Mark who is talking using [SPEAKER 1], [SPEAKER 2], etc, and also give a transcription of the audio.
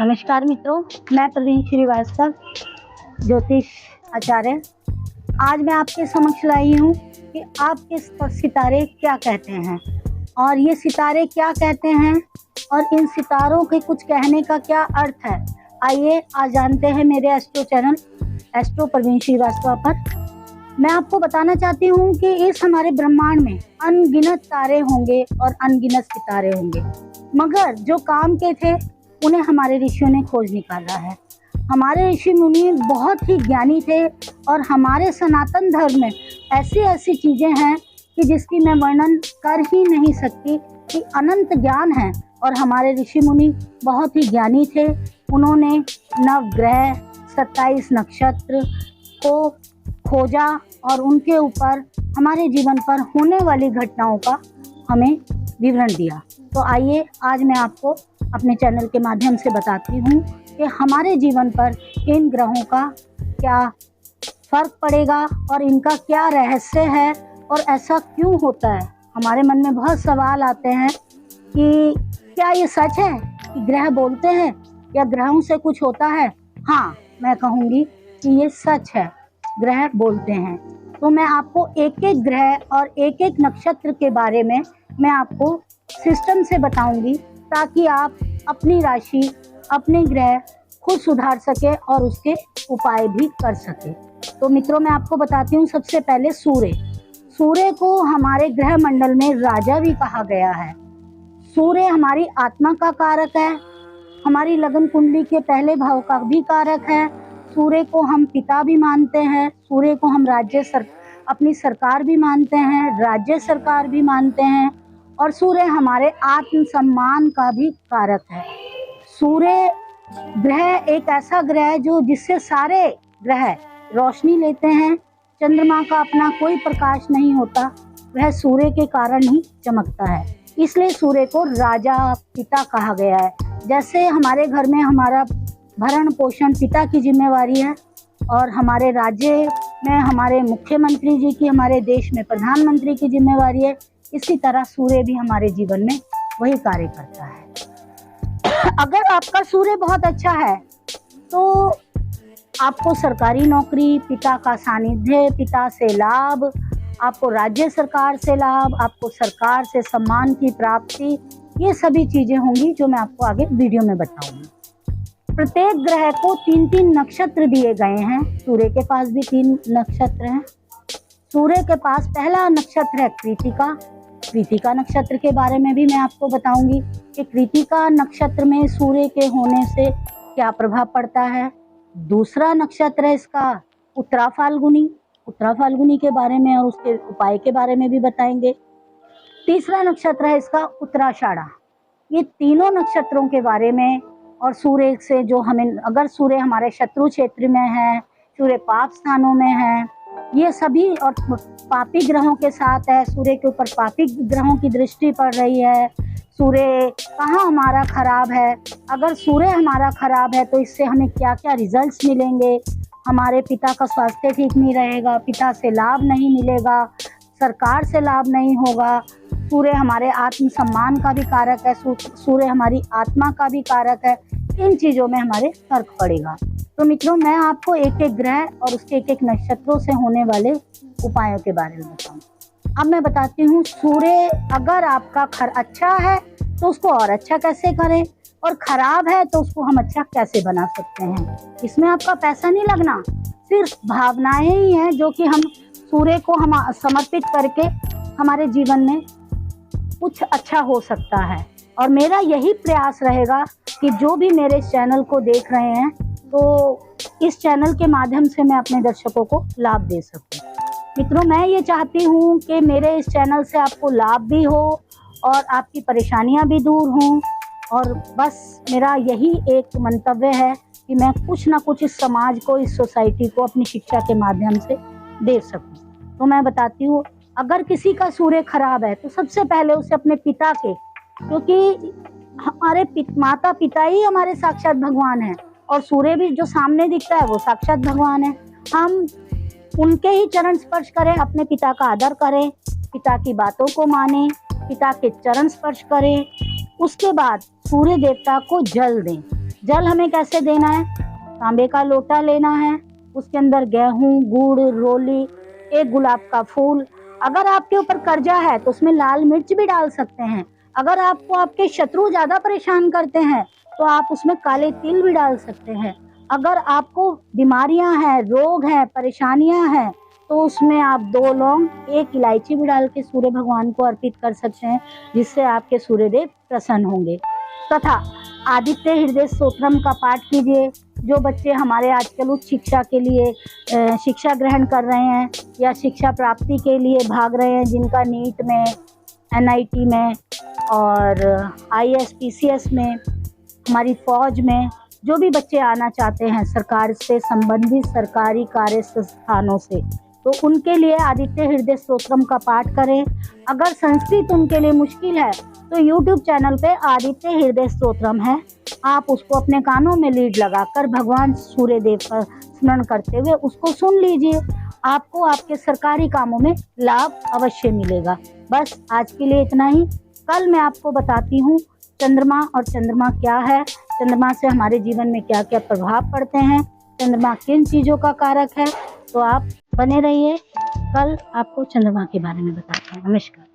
[SPEAKER 1] नमस्कार मित्रों, मैं प्रवीण श्रीवास्तव, ज्योतिष आचार्य। आज मैं आपके समक्ष लाई हूँ कि आपके सितारे क्या कहते हैं और ये सितारे क्या कहते हैं और इन सितारों के कुछ कहने का क्या अर्थ है। आइए आज जानते हैं मेरे astro channel astro Praveen Srivastava पर। मैं आपको बताना चाहती हूँ कि इस हमारे ब्रह्मांड में अनगिनत तारे होंगे और अनगिनत सितारे होंगे, मगर जो काम के थे उन्हें हमारे ऋषियों ने खोज निकाला है। हमारे ऋषि मुनि बहुत ही ज्ञानी थे और हमारे सनातन धर्म में ऐसी ऐसी चीज़ें हैं कि जिसकी मैं वर्णन कर ही नहीं सकती, कि अनंत ज्ञान है। और हमारे ऋषि मुनि बहुत ही ज्ञानी थे। उन्होंने नवग्रह 27 नक्षत्र को खोजा और उनके ऊपर हमारे जीवन पर होने वाली घटनाओं का हमें विवरण दिया। तो आइए आज मैं आपको अपने चैनल के माध्यम से बताती हूँ कि हमारे जीवन पर इन ग्रहों का क्या फर्क पड़ेगा और इनका क्या रहस्य है और ऐसा क्यों होता है। हमारे मन में बहुत सवाल आते हैं कि क्या ये सच है कि ग्रह बोलते हैं या ग्रहों से कुछ होता है। हाँ, मैं कहूँगी कि ये सच है, ग्रह बोलते हैं। तो मैं आपको एक एक ग्रह और एक एक नक्षत्र के बारे में मैं आपको सिस्टम से बताऊंगी, ताकि आप अपनी राशि, अपने ग्रह खुद सुधार सके और उसके उपाय भी कर सके। तो मित्रों, मैं आपको बताती हूँ। सबसे पहले सूर्य को हमारे ग्रह मंडल में राजा भी कहा गया है। सूर्य हमारी आत्मा का कारक है, हमारी लगन कुंडली के पहले भाव का भी कारक है। सूर्य को हम पिता भी मानते हैं, सूर्य को हम अपनी सरकार भी मानते हैं, राज्य सरकार भी मानते हैं। और सूर्य हमारे आत्म सम्मान का भी कारक है। सूर्य ग्रह एक ऐसा ग्रह है जो जिससे सारे ग्रह रोशनी लेते हैं। चंद्रमा का अपना कोई प्रकाश नहीं होता, वह सूर्य के कारण ही चमकता है। इसलिए सूर्य को राजा पिता कहा गया है। जैसे हमारे घर में हमारा भरण पोषण पिता की जिम्मेवारी है और हमारे राज्य में हमारे मुख्यमंत्री जी की, हमारे देश में प्रधानमंत्री की जिम्मेवारी है, इसी तरह सूर्य भी हमारे जीवन में वही कार्य करता है। अगर आपका सूर्य बहुत अच्छा है तो आपको सरकारी नौकरी, पिता का सानिध्य, पिता से लाभ, आपको राज्य सरकार से लाभ, आपको सरकार से सम्मान की प्राप्ति, ये सभी चीजें होंगी जो मैं आपको आगे वीडियो में बताऊंगी। प्रत्येक ग्रह को 3-3 नक्षत्र दिए गए हैं। सूर्य के पास भी 3 नक्षत्र हैं। सूर्य के पास पहला नक्षत्र है कृतिका नक्षत्र के बारे में भी मैं आपको बताऊंगी कि कृतिका नक्षत्र में सूर्य के होने से क्या प्रभाव पड़ता है। दूसरा नक्षत्र है इसका उत्तरा फाल्गुनी के बारे में और उसके उपाय के बारे में भी बताएंगे। तीसरा नक्षत्र है इसका उत्तराषाढ़ा। ये तीनों नक्षत्रों के बारे में और सूर्य से जो हमें, अगर सूर्य हमारे शत्रु क्षेत्र में है, सूर्य पाप स्थानों में है, ये सभी, और पापी ग्रहों के साथ है, सूर्य के ऊपर पापी ग्रहों की दृष्टि पड़ रही है, सूर्य कहाँ हमारा खराब है, अगर सूर्य हमारा खराब है तो इससे हमें क्या क्या रिजल्ट्स मिलेंगे। हमारे पिता का स्वास्थ्य ठीक नहीं रहेगा, पिता से लाभ नहीं मिलेगा, सरकार से लाभ नहीं होगा। सूर्य हमारे आत्म सम्मान का भी कारक है, सूर्य हमारी आत्मा का भी कारक है। इन चीज़ों में हमारे फर्क पड़ेगा। तो मित्रों, मैं आपको एक एक ग्रह और उसके एक एक नक्षत्रों से होने वाले उपायों के बारे में बताऊँ। अब मैं बताती हूँ, सूर्य अगर आपका अच्छा है तो उसको और अच्छा कैसे करें, और खराब है तो उसको हम अच्छा कैसे बना सकते हैं। इसमें आपका पैसा नहीं लगना, सिर्फ भावनाएं ही हैं जो कि हम सूर्य को हम समर्पित करके हमारे जीवन में कुछ अच्छा हो सकता है। और मेरा यही प्रयास रहेगा कि जो भी मेरे इस चैनल को देख रहे हैं, तो इस चैनल के माध्यम से मैं अपने दर्शकों को लाभ दे सकूं। मित्रों, मैं ये चाहती हूँ कि मेरे इस चैनल से आपको लाभ भी हो और आपकी परेशानियाँ भी दूर हों। और बस मेरा यही एक मंतव्य है कि मैं कुछ ना कुछ इस समाज को, इस सोसाइटी को अपनी शिक्षा के माध्यम से दे सकूं। तो मैं बताती हूँ, अगर किसी का सूर्य खराब है तो सबसे पहले उसे अपने पिता के, क्योंकि हमारे माता पिता ही हमारे साक्षात भगवान हैं और सूर्य भी जो सामने दिखता है वो साक्षात भगवान है। हम उनके ही चरण स्पर्श करें, अपने पिता का आदर करें, पिता की बातों को मानें, पिता के चरण स्पर्श करें। उसके बाद सूर्य देवता को जल दें। जल हमें कैसे देना है? तांबे का लोटा लेना है, उसके अंदर गेहूं, गुड़, रोली, एक गुलाब का फूल। अगर आपके ऊपर कर्जा है तो उसमें लाल मिर्च भी डाल सकते हैं। अगर आपको आपके शत्रु ज्यादा परेशान करते हैं तो आप उसमें काले तिल भी डाल सकते हैं। अगर आपको बीमारियां हैं, रोग हैं, परेशानियां हैं तो उसमें आप 2 लौंग, 1 इलायची भी डाल के सूर्य भगवान को अर्पित कर सकते हैं, जिससे आपके सूर्यदेव प्रसन्न होंगे। तथा आदित्य हृदय स्तोत्रम का पाठ कीजिए। जो बच्चे हमारे आजकल उच्च शिक्षा के लिए शिक्षा ग्रहण कर रहे हैं या शिक्षा प्राप्ति के लिए भाग रहे हैं, जिनका नीट में, NIT में और IAS PCS में, हमारी फौज में, जो भी बच्चे आना चाहते हैं सरकार से संबंधित सरकारी कार्य संस्थानों से, तो उनके लिए आदित्य हृदय स्तोत्रम का पाठ करें। अगर संस्कृत उनके लिए मुश्किल है तो YouTube चैनल पे आदित्य हृदय स्तोत्रम है, आप उसको अपने कानों में लीड लगाकर भगवान सूर्यदेव का स्मरण करते हुए उसको सुन लीजिए। आपको आपके सरकारी कामों में लाभ अवश्य मिलेगा। बस आज के लिए इतना ही। कल मैं आपको बताती हूँ चंद्रमा और चंद्रमा क्या है, चंद्रमा से हमारे जीवन में क्या क्या प्रभाव पड़ते हैं, चंद्रमा किन चीज़ों का कारक है। तो आप बने रहिए, कल आपको चंद्रमा के बारे में बताते हैं। नमस्कार।